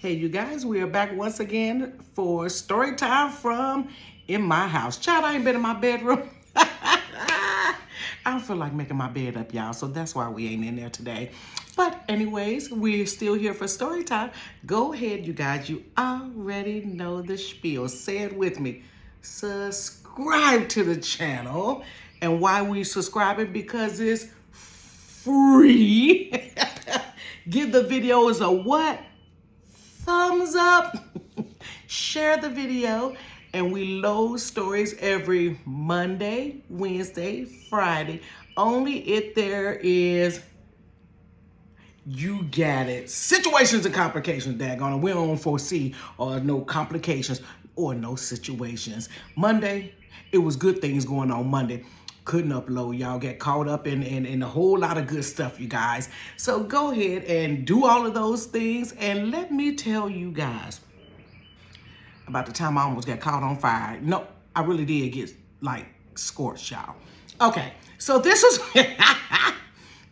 Hey, you guys, we are back once again for story time from in my house. Child, I ain't been in my bedroom. I don't feel like making my bed up, y'all, so that's why we ain't in there today. But anyways, we're still here for story time. Go ahead, you guys. You already know the spiel. Say it with me. Subscribe to the channel. And why we subscribing? Because it's free. Give the videos a what? Thumbs up. Share the video. And we load stories every Monday, Wednesday, Friday. Only if there is, you got it, situations and complications, daggone it. We don't foresee or no complications or no situations. Monday, it was good things going on Monday. Couldn't upload, y'all get caught up in a whole lot of good stuff, you guys. So go ahead and do all of those things. And let me tell you guys, about the time I almost got caught on fire. No, I really did get like scorched, y'all. Okay, so this is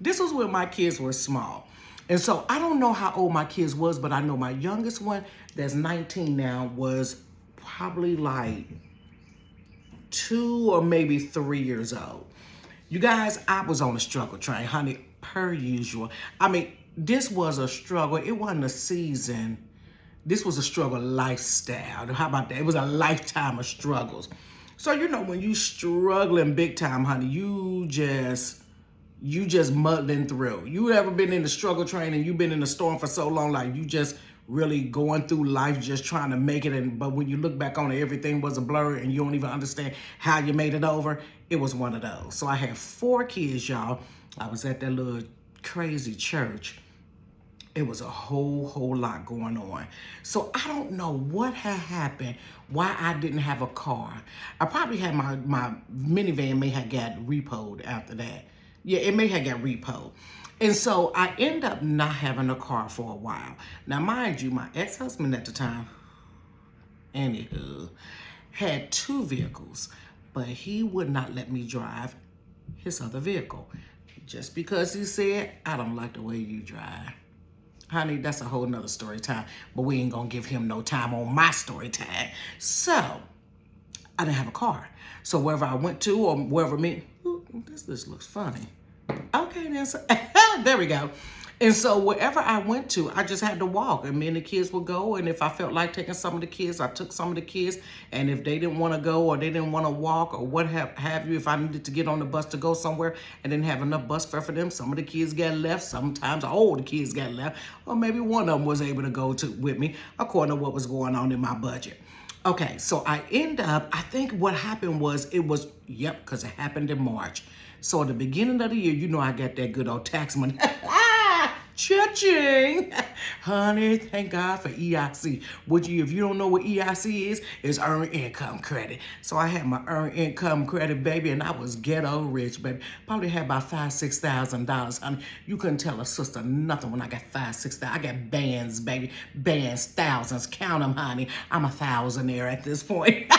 this was when my kids were small. And so I don't know how old my kids was, but I know my youngest one that's 19 now was probably like 2 or maybe 3 years old. You guys, I was on a struggle train, honey, per usual. I mean, this was a struggle. It wasn't a season. This was a struggle lifestyle. How about that? It was a lifetime of struggles. So, you know, when you struggling big time, honey, you just muddling through. You ever been in the struggle train and you've been in the storm for so long, like you just really going through life just trying to make it, but when you look back on it, everything was a blur and you don't even understand how you made it over. It was one of those. So I had 4 kids, y'all. I was at that little crazy church. It was a whole lot going on. So I don't know what had happened, why I didn't have a car. I probably had my minivan may have got repoed after that. Yeah, it may have got repoed. And so I end up not having a car for a while. Now, mind you, my ex-husband at the time, anywho, had 2 vehicles, but he would not let me drive his other vehicle. Just because he said, I don't like the way you drive. Honey, that's a whole nother story time, but we ain't gonna give him no time on my story time. So, I didn't have a car. So wherever I went to or wherever this looks funny. Okay, then, so, there we go. And so wherever I went to, I just had to walk. And me and the kids would go. And if I felt like taking some of the kids, I took some of the kids. And if they didn't want to go or they didn't want to walk or what have you, if I needed to get on the bus to go somewhere and didn't have enough bus fare for them, some of the kids got left. Sometimes all the kids got left. Or maybe one of them was able to go with me according to what was going on in my budget. Okay, so I end up, I think what happened was, because it happened in March. So at the beginning of the year, you know I got that good old tax money. Cha-ching! Honey, thank God for EIC. Which, if you don't know what EIC is, it's Earned Income Credit. So I had my Earned Income Credit, baby, and I was ghetto rich, baby. Probably had about $5,000, $6,000, honey. You couldn't tell a sister nothing when I got $5,000, $6,000. I got bands, baby. Bands, thousands. Count them, honey. I'm a thousandaire at this point.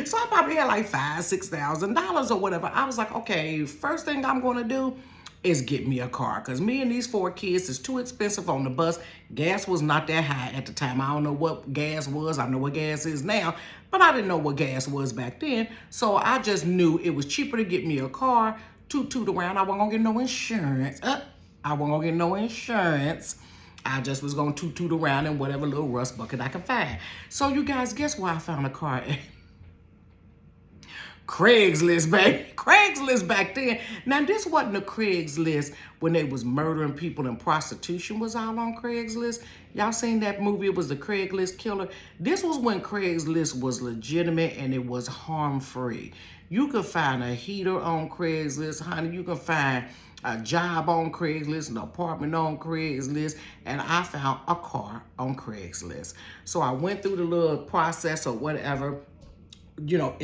So I probably had like $5,000, $6,000 or whatever. I was like, okay, first thing I'm going to do is get me a car. Because me and these 4 kids is too expensive on the bus. Gas was not that high at the time. I don't know what gas was. I know what gas is now. But I didn't know what gas was back then. So I just knew it was cheaper to get me a car, toot around. I wasn't going to get no insurance. I wasn't going to get no insurance. I just was going to toot around in whatever little rust bucket I could find. So you guys, guess where I found a car at? Craigslist, baby. Craigslist back then. Now, this wasn't a Craigslist when they was murdering people and prostitution was all on Craigslist. Y'all seen that movie? It was the Craigslist Killer. This was when Craigslist was legitimate and it was harm-free. You could find a heater on Craigslist, honey. You could find a job on Craigslist, an apartment on Craigslist, and I found a car on Craigslist. So I went through the little process or whatever, you know,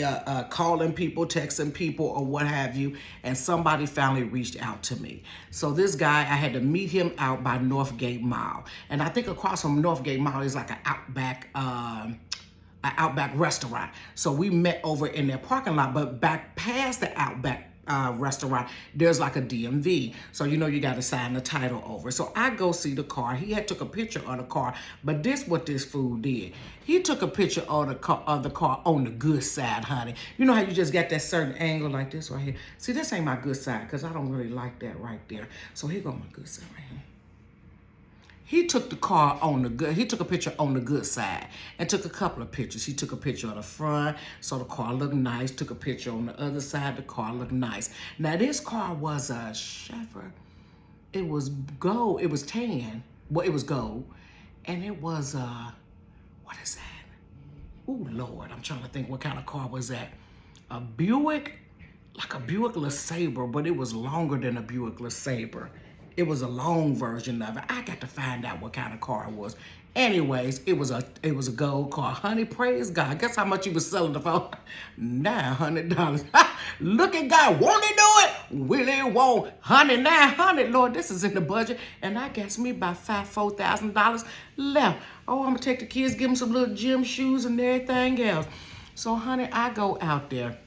calling people, texting people or what have you, and somebody finally reached out to me. So this guy, I had to meet him out by Northgate Mall. And I think across from Northgate Mall is like an Outback restaurant. So we met over in their parking lot, but back past the Outback restaurant, there's like a DMV. So, you know, you got to sign the title over. So I go see the car. He had took a picture of the car, but this what this fool did. He took a picture of the car on the good side, honey. You know how you just got that certain angle like this right here? See, this ain't my good side because I don't really like that right there. So here go my good side right here. He took the car on the good, he took a picture on the good side and took a couple of pictures. He took a picture of the front, so the car looked nice. Took a picture on the other side, the car looked nice. Now this car was a Chevrolet. It was gold, it was tan. Well, it was gold. And it was, what is that? Ooh, Lord, I'm trying to think what kind of car was that? A Buick, like a Buick LeSabre, but it was longer than a Buick LeSabre. It was a long version of it. I got to find out what kind of car it was. Anyways, it was a gold car. Honey, praise God. Guess how much he was selling it for? $900. Look at God. Won't he do it? Will he won't? Honey, $900. Lord, this is in the budget. And I guess me about $4,000 left. Oh, I'm going to take the kids, give them some little gym shoes and everything else. So, honey, I go out there.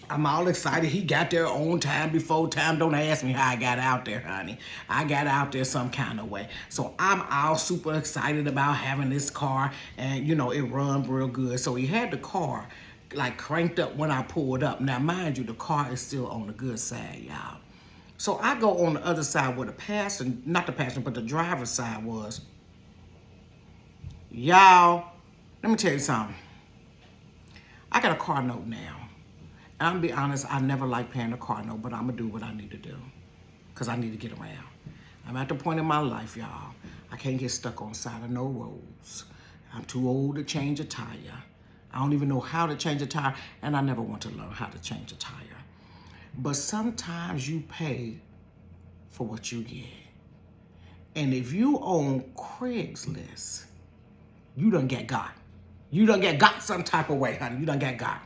I'm all excited. He got there on time, before time. Don't ask me how I got out there, honey. I got out there some kind of way. So I'm all super excited about having this car. And, you know, it run real good. So he had the car, like, cranked up when I pulled up. Now, mind you, the car is still on the good side, y'all. So I go on the other side where the passenger, not the passenger, but the driver's side was. Y'all, let me tell you something. I got a car note now. I'm gonna be honest, I never like paying a car note, but I'm gonna do what I need to do because I need to get around. I'm at the point in my life, y'all. I can't get stuck on the side of no roads. I'm too old to change a tire. I don't even know how to change a tire, and I never want to learn how to change a tire. But sometimes you pay for what you get. And if you own Craigslist, you done get got. You done get got some type of way, honey. You done get got.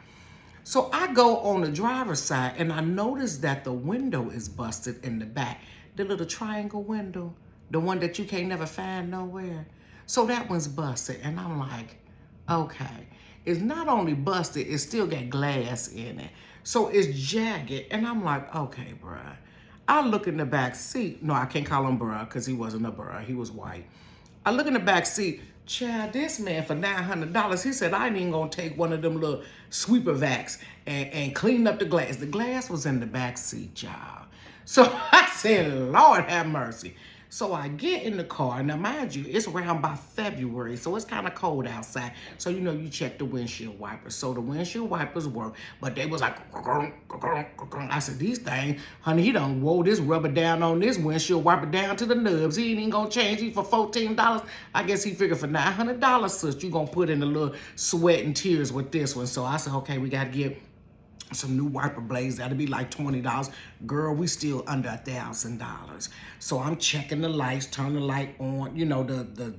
So I go on the driver's side and I notice that the window is busted in the back. The little triangle window, the one that you can't never find nowhere. So that one's busted. And I'm like, okay. It's not only busted, it still got glass in it. So it's jagged. And I'm like, okay, bruh. I look in the back seat. No, I can't call him bruh because he wasn't a bruh. He was white. I look in the back seat. Child, this man for $900, he said, I ain't even gonna take one of them little sweeper vacs and clean up the glass. The glass was in the back seat, y'all. So I said, Lord have mercy. So I get in the car. Now, mind you, it's around by February, so it's kind of cold outside. So, you know, you check the windshield wipers. So the windshield wipers work, but they was like, I said, these things, honey, he done wore this rubber down on this windshield wiper down to the nubs. He ain't even gonna change it for $14. I guess he figured for $900, sis, you gonna put in a little sweat and tears with this one. So I said, okay, we gotta get some new wiper blades. That'll be like $20. Girl, we still under $1,000. So I'm checking the lights, turn the light on, you know, the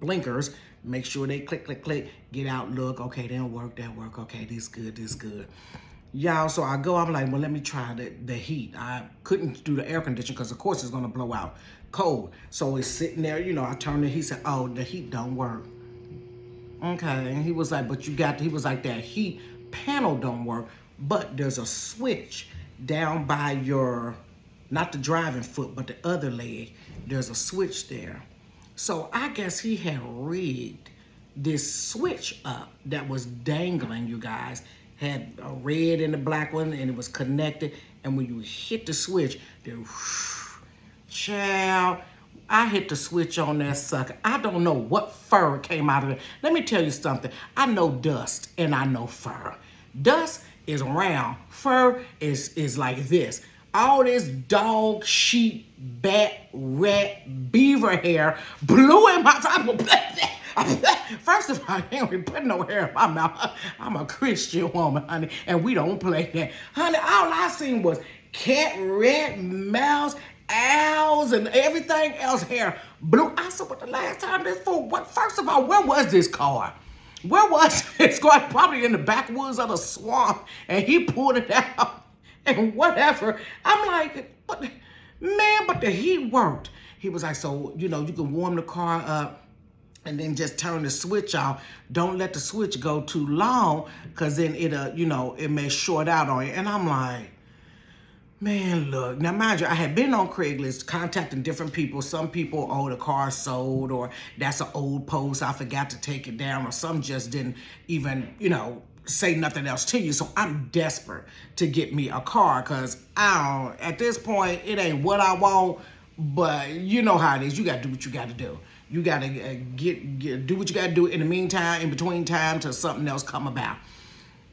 blinkers, make sure they click, click, click, get out, look, okay, they don't work, that work, okay, this good, this good. Y'all, so I go, I'm like, well, let me try the heat. I couldn't do the air conditioning because, of course, it's going to blow out cold. So it's sitting there, you know, I turned it, he said, oh, the heat don't work. Okay, and he was like, but you got, he was like, that heat panel don't work, but there's a switch down by your, not the driving foot, but the other leg. There's a switch there. So I guess he had rigged this switch up that was dangling, you guys. Had a red and a black one, and it was connected. And when you hit the switch, child, I hit the switch on that sucker. I don't know what fur came out of it. Let me tell you something. I know dust and I know fur. Dust is round. Fur is like this. All this dog, sheep, bat, rat, beaver hair blew in my mouth. First of all, I ain't really putting no hair in my mouth. I'm a Christian woman, honey, and we don't play that. Honey, all I seen was cat, rat, mouse, owls, and everything else hair blew. I said, what the last time this fool, what? First of all, where was this car? Where was this car? Probably in the backwoods of the swamp, and he pulled it out and whatever. I'm like, what? Man, but the heat worked. He was like, so, you know, you can warm the car up and then just turn the switch off. Don't let the switch go too long because then it'll, you know, it may short out on you. And I'm like, Man, look, now mind you, I had been on Craigslist contacting different people. Some people, oh, the car sold, or that's an old post, I forgot to take it down, or some just didn't even, say nothing else to you. So I'm desperate to get me a car because at this point, it ain't what I want, but you know how it is. You got to do what you got to do. You got to do what you got to do in the meantime, in between time, till something else come about.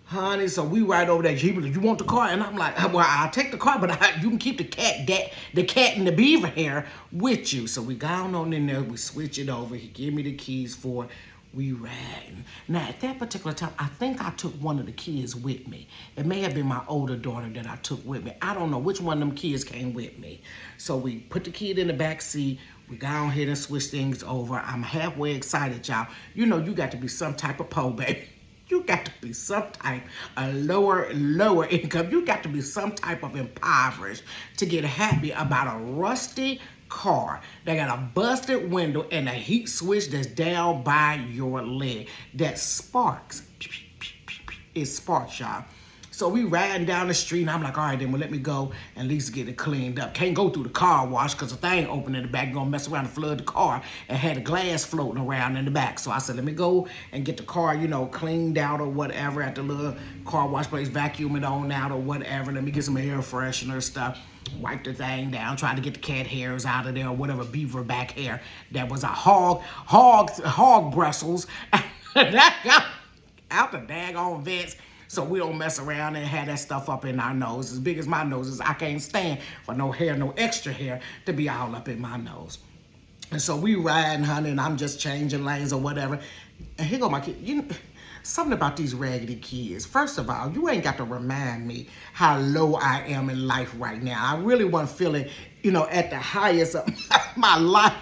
Honey, so we right over there. He was like, you want the car? And I'm like, well, I'll take the car, but you can keep the cat and the beaver hair with you. So we got on in there, we switch it over. He gave me the keys for it. We riding. Now, at that particular time, I think I took one of the kids with me. It may have been my older daughter that I took with me. I don't know which one of them kids came with me. So we put the kid in the back seat. We got on here and switched things over. I'm halfway excited, y'all. You know, you got to be some type of po, baby. You got to be some type of lower income. You got to be some type of impoverished to get happy about a rusty car that got a busted window and a heat switch that's down by your leg that sparks. It sparks, y'all. So we riding down the street, and I'm like, all right, then, well, let me go and at least get it cleaned up. Can't go through the car wash because the thing open in the back, gonna mess around and flood the car, and had the glass floating around in the back. So I said, let me go and get the car, cleaned out or whatever at the little car wash place, vacuum it on out or whatever. Let me get some air freshener stuff. Wipe the thing down, try to get the cat hairs out of there or whatever, beaver back hair. That was a hog bristles. That got out the daggone vents. So we don't mess around and have that stuff up in our nose. As big as my nose is, I can't stand for no hair, no extra hair to be all up in my nose. And so we riding, honey, and I'm just changing lanes or whatever. And here go my kid. Something about these raggedy kids. First of all, you ain't got to remind me how low I am in life right now. I really wasn't feeling, at the highest of my life.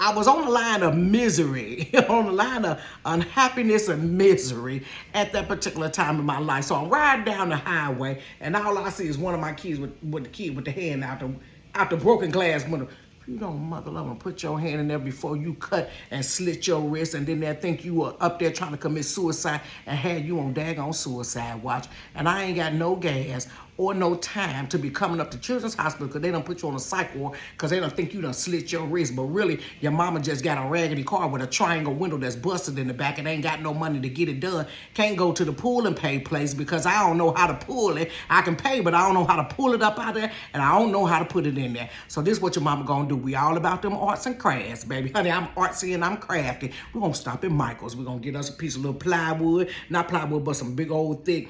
I was on the line of misery, on the line of unhappiness and misery at that particular time in my life. So I'm riding down the highway, and all I see is one of my kids with the kid with the hand out the broken glass window. You don't, mother loving, put your hand in there before you cut and slit your wrist, and then they'll think you were up there trying to commit suicide and had you on daggone suicide watch. And I ain't got no gas or no time to be coming up to Children's Hospital because they don't put you on a psych ward because they don't think you done slit your wrist. But really, your mama just got a raggedy car with a triangle window that's busted in the back and ain't got no money to get it done. Can't go to the pull and pay place because I don't know how to pull it. I can pay, but I don't know how to pull it up out there, and I don't know how to put it in there. So this is what your mama gonna do. We all about them arts and crafts, baby. Honey, I'm artsy and I'm crafty. We're gonna stop at Michael's. We're gonna get us a piece of little plywood, not plywood, but some big old thick,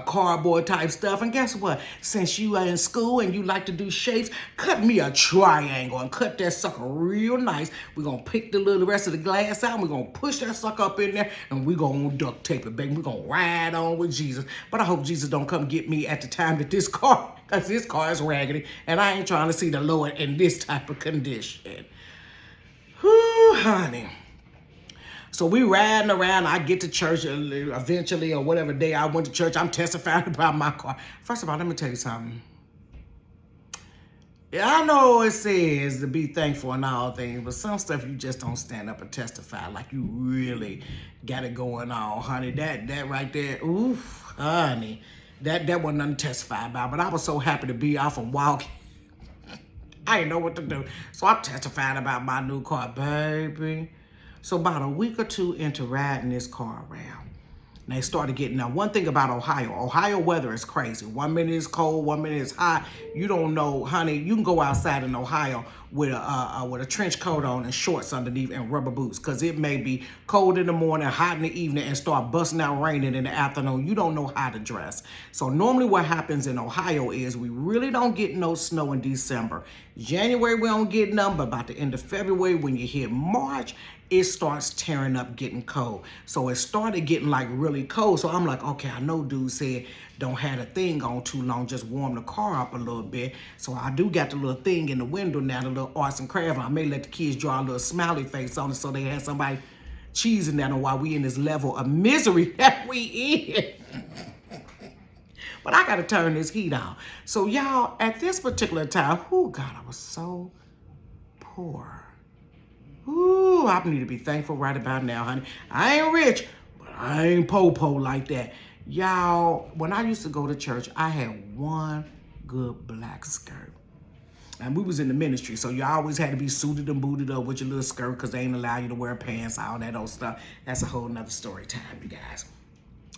cardboard type stuff. And guess what? Since you are in school and you like to do shapes, cut me a triangle and cut that sucker real nice. We're going to pick the rest of the glass out, and we're going to push that sucker up in there, and we're going to duct tape it, baby. We're going to ride on with Jesus. But I hope Jesus don't come get me at the time that this car is raggedy, and I ain't trying to see the Lord in this type of condition. Whew, honey. So we riding around. I get to church eventually, or whatever day I went to church. I'm testifying about my car. First of all, let me tell you something. Yeah, I know it says to be thankful in all things, but some stuff you just don't stand up and testify like you really got it going on, honey. That right there, oof, honey. That wasn't nothing to testify about, but I was so happy to be off and walking. I didn't know what to do. So I testified about my new car, baby. So about a week or two into riding this car around, and they started getting, now one thing about Ohio weather is crazy. 1 minute it's cold, 1 minute it's hot. You don't know, honey, you can go outside in Ohio with a trench coat on and shorts underneath and rubber boots, because it may be cold in the morning, hot in the evening, and start busting out raining in the afternoon. You don't know how to dress. So normally what happens in Ohio is we really don't get no snow in December. January we don't get none, but about the end of February, when you hit March, it starts tearing up, getting cold. So it started getting like really cold. So I'm like, okay, I know dude said don't have the thing on too long, just warm the car up a little bit. So I do got the little thing in the window now, the little arts and crafts. I may let the kids draw a little smiley face on it so they had somebody cheesing that on while we in this level of misery that we in. But I gotta turn this heat on. So y'all, at this particular time, oh God, I was so poor. Ooh, I need to be thankful right about now, honey. I ain't rich, but I ain't po-po like that. Y'all, when I used to go to church, I had one good black skirt. And we was in the ministry, so you always had to be suited and booted up with your little skirt because they ain't allow you to wear pants, all that old stuff. That's a whole nother story time, you guys.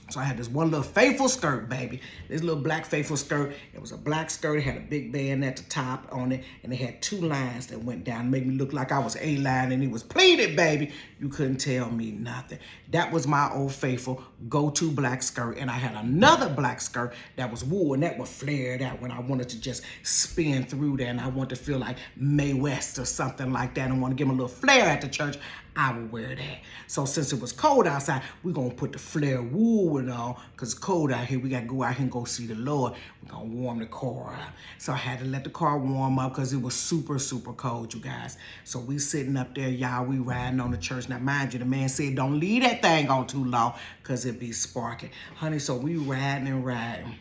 So I had this one little faithful skirt, baby. This little black faithful skirt. It was a black skirt. It had a big band at the top on it. And it had two lines that went down. Made me look like I was A-line and it was pleated, baby. You couldn't tell me nothing. That was my old faithful go-to black skirt. And I had another black skirt that was wool. And that was flared out when I wanted to just spin through there. And I wanted to feel like Mae West or something like that. And want to give them a little flair at the church. I would wear that. So since it was cold outside, we're going to put the flare wool on because it's cold out here. We got to go out here and go see the Lord. We're going to warm the car up. So I had to let the car warm up because it was super, super cold, you guys. So we sitting up there, y'all. We riding on the church. Now, mind you, the man said, don't leave that thing on too long because it be sparking. Honey, so we riding and riding.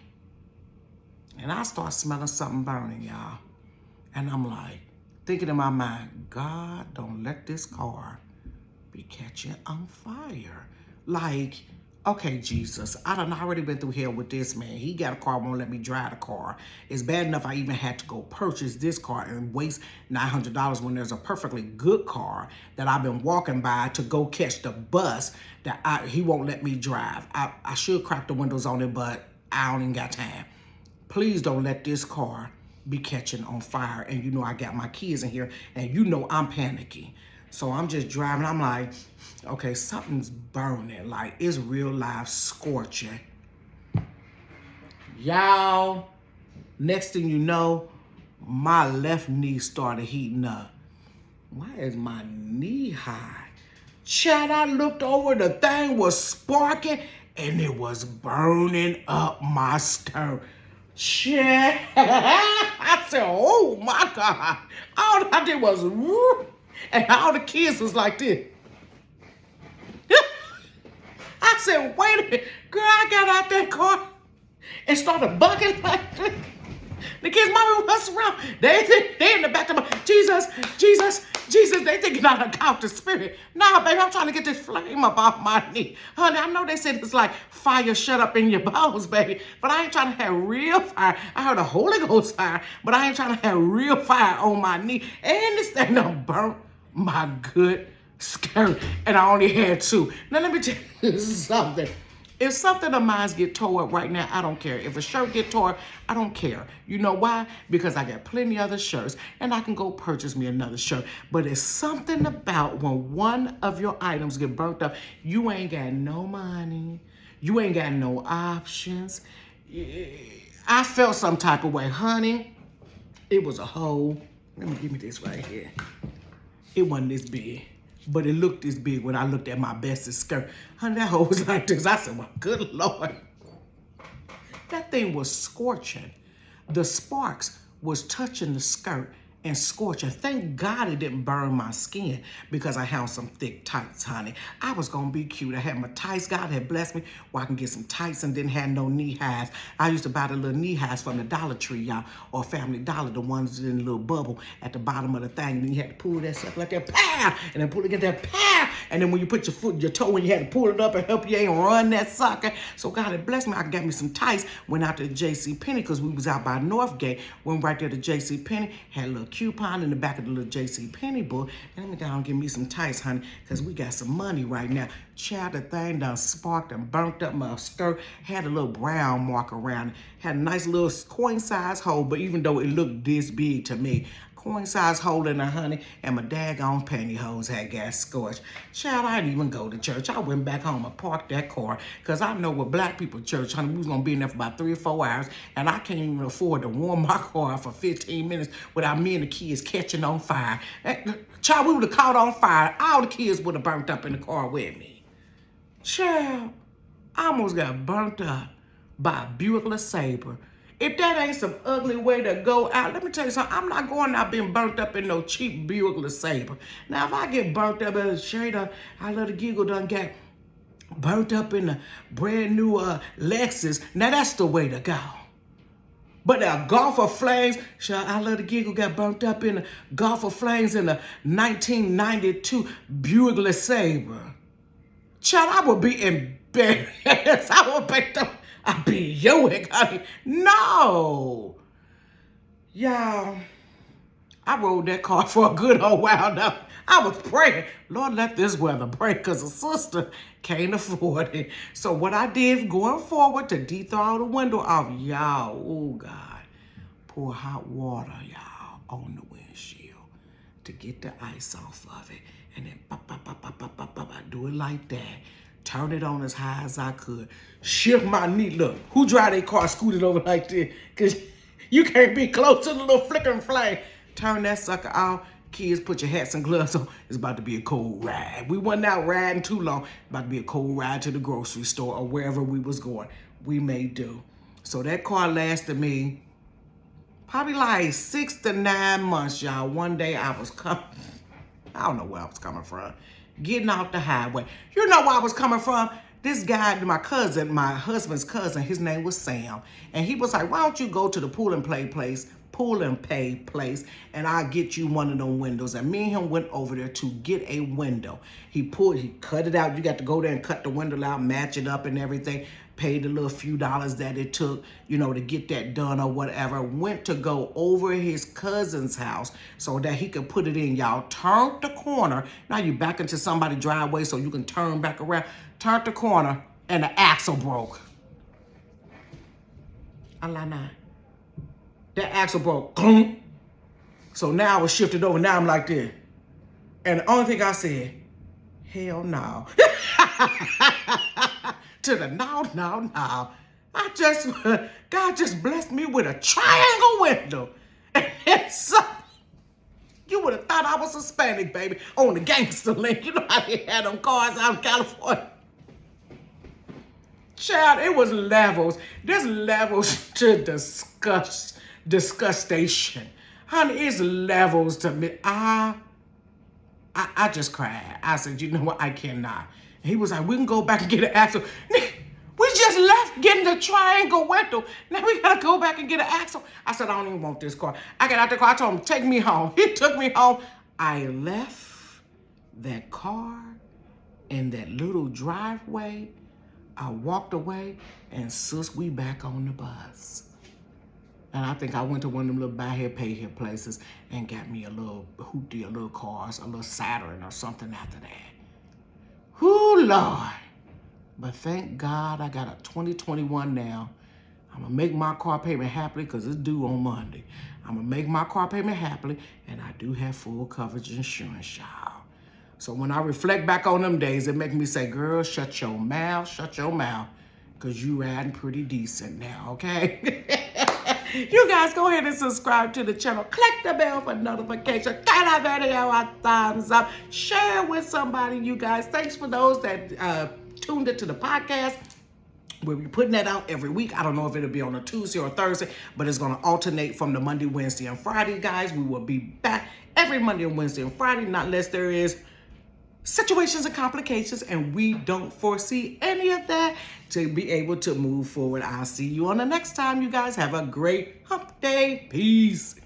And I start smelling something burning, y'all. And I'm like, thinking in my mind, God, don't let this car be catching on fire. Like, okay, Jesus, I done already been through hell with this man. He got a car, won't let me drive the car. It's bad enough I even had to go purchase this car and waste $900 when there's a perfectly good car that I've been walking by to go catch the bus that he won't let me drive. I should crack the windows on it, but I don't even got time. Please don't let this car be catching on fire. And you know I got my kids in here, and you know I'm panicking. So I'm just driving. I'm like, okay, something's burning. Like, it's real life scorching. Y'all, next thing you know, my left knee started heating up. Why is my knee high? Chad, I looked over, the thing was sparking, and it was burning up my skirt. Chad, I said, oh my God. All I did was, whoop. And all the kids was like this. I said, wait a minute. Girl, I got out that car and started bucking like this. The kids, mommy, what's wrong? They in the back of my, Jesus, Jesus, Jesus. They thinking I done caught the spirit. Nah, baby, I'm trying to get this flame up off my knee. Honey, I know they said it's like fire shut up in your bones, baby. But I ain't trying to have real fire. I heard a Holy Ghost fire, but I ain't trying to have real fire on my knee. And this thing done burnt my good skirt. And I only had two. Now, let me tell you something. If something of mine get tore up right now, I don't care. If a shirt get tore, I don't care. You know why? Because I got plenty of other shirts and I can go purchase me another shirt. But it's something about when one of your items get burnt up, you ain't got no money. You ain't got no options. I felt some type of way. Honey, it was a hole. Let me give me this right here. It wasn't this big. But it looked this big when I looked at my bestest skirt. Honey, that hole was like this. I said, well, good Lord. That thing was scorching. The sparks was touching the skirt and scorching. Thank God it didn't burn my skin because I had some thick tights, honey. I was going to be cute. I had my tights. God had blessed me where I can get some tights and didn't have no knee highs. I used to buy the little knee highs from the Dollar Tree, y'all, or Family Dollar, the ones in the little bubble at the bottom of the thing. And then you had to pull that stuff like that, pow, and then pull it, get that pow. And then when you put your foot, your toe, and you had to pull it up and help you ain't run that sucker. So God had blessed me. I got me some tights. Went out to J.C. Penney because we was out by Northgate. Went right there to J.C. Penney. Had a little coupon in the back of the little J.C. Penney book. And let me go and give me some tights, honey, because we got some money right now. Child, the thing done sparked and burnt up my skirt. Had a little brown mark around it. Had a nice little coin size hole, but even though it looked this big to me, coin size hole in the honey, and my daggone pantyhose had got scorched. Child, I didn't even go to church. I went back home and parked that car because I know with black people church, honey, we was going to be in there for about 3 or 4 hours, and I can't even afford to warm my car for 15 minutes without me and the kids catching on fire. Child, we would have caught on fire. All the kids would have burnt up in the car with me. Child, I almost got burnt up by a Buick LeSabre. If that ain't some ugly way to go out, let me tell you something. I'm not going out being burnt up in no cheap Buick LeSabre. Now, if I get burnt up as a shader, I let a Giggle done get burnt up in a brand new Lexus. Now, that's the way to go. But a Gulf of Flames, I let a Giggle got burnt up in a Gulf of Flames in a 1992 Buick LeSabre. Child, I would be Baby, I will pay them. I'll be your head, honey. No. Y'all, I rode that car for a good old while now. I was praying, Lord, let this weather break, because a sister can't afford it. So what I did going forward to de-thaw the window off, y'all, oh God, pour hot water, y'all, on the windshield to get the ice off of it. And then do it like that. Turn it on as high as I could. Shift my knee. Look, who drive their car scooted over like this? Because you can't be close to the little flickering flame. Turn that sucker off. Kids, put your hats and gloves on. It's about to be a cold ride. We wasn't out riding too long. About to be a cold ride to the grocery store or wherever we was going. We may do. So that car lasted me probably like 6 to 9 months, y'all. One day I was coming. I don't know where I was coming from. Getting off the highway. You know where I was coming from? This guy, my cousin, my husband's cousin, his name was Sam. And he was like, why don't you go to the pool and pay place, and I'll get you one of them windows. And me and him went over there to get a window. He cut it out. You got to go there and cut the window out, match it up and everything. Paid the little few dollars that it took, you know, to get that done or whatever. Went to go over his cousin's house so that he could put it in. Y'all turned the corner. Now you back into somebody's driveway so you can turn back around. Turned the corner and the axle broke. I lie not. That axle broke. So now I was shifted over. Now I'm like this. And the only thing I said, hell no. To the no. God just blessed me with a triangle window. And so, you would have thought I was Hispanic, baby, on the gangster link. You know how they had them cars out in California. Child, it was levels. There's levels to disgustation. Honey, it's levels to me. I just cried. I said, you know what? I cannot. And he was like, we can go back and get an axle. We just left getting the triangle window. Now we gotta go back and get an axle. I said, I don't even want this car. I got out the car. I told him, take me home. He took me home. I left that car in that little driveway. I walked away, and sis, we back on the bus. And I think I went to one of them little buy here, pay here places and got me a little hoopty, a little cars, a little Saturn or something after that. Whoo, Lord. But thank God I got a 2021 now. I'm going to make my car payment happily because it's due on Monday. I'm going to make my car payment happily, and I do have full coverage insurance, y'all. So when I reflect back on them days, it makes me say, girl, shut your mouth, because you riding pretty decent now, okay? You guys go ahead and subscribe to the channel. Click the bell for notification. Give that video a thumbs up. Share with somebody, you guys. Thanks for those that tuned into the podcast. We'll be putting that out every week. I don't know if it'll be on a Tuesday or Thursday, but it's going to alternate from the Monday, Wednesday, and Friday, guys. We will be back every Monday and Wednesday and Friday, not unless there is situations and complications, and we don't foresee any of that, to be able to move forward. I'll see you on the next time. You guys have a great hump day. Peace.